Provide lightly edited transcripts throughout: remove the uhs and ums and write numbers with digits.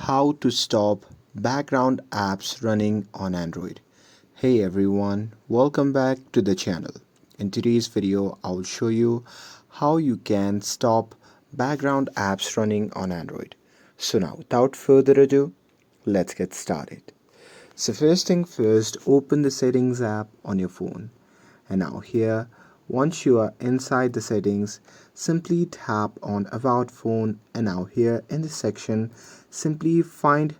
How to stop background apps running on Android. Hey everyone, welcome back to the channel. In today's video, I will show you how you can stop background apps running on Android. So now, without further ado, let's get started. So first thing first, open the settings app on your phone. And now here, once you are inside the settings, simply tap on About Phone, and now here in this section, simply find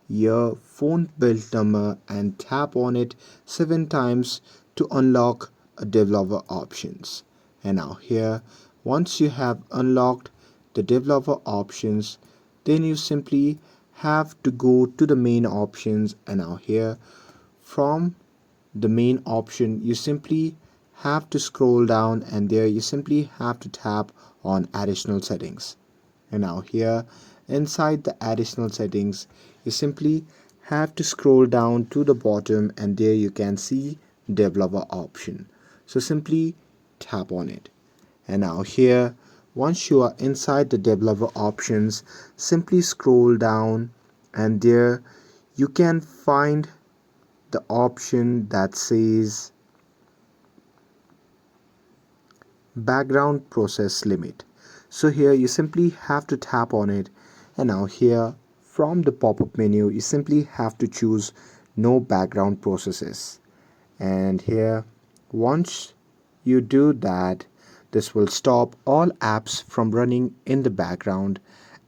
your phone build number and tap on it 7 times to unlock a developer options. And now here, once you have unlocked the developer options, then you simply have to go to the main options, and now here from the main option you simply have to scroll down, and there you simply have to tap on additional settings. And now here inside the additional settings you simply have to scroll down to the bottom, and there you can see developer option, so simply tap on it. And now here, once you are inside the developer options, simply scroll down, and there you can find the option that says background process limit. So here you simply have to tap on it, and now here from the pop-up menu you simply have to choose no background processes. And here once you do that, this will stop all apps from running in the background,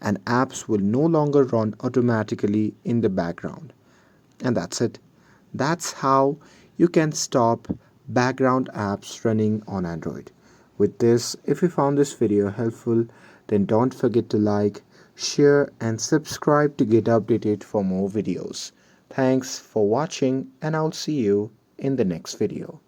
and apps will no longer run automatically in the background. And that's it. That's how you can stop background apps running on Android. With this, if you found this video helpful, then don't forget to like, share and subscribe to get updated for more videos. Thanks for watching, and I'll see you in the next video.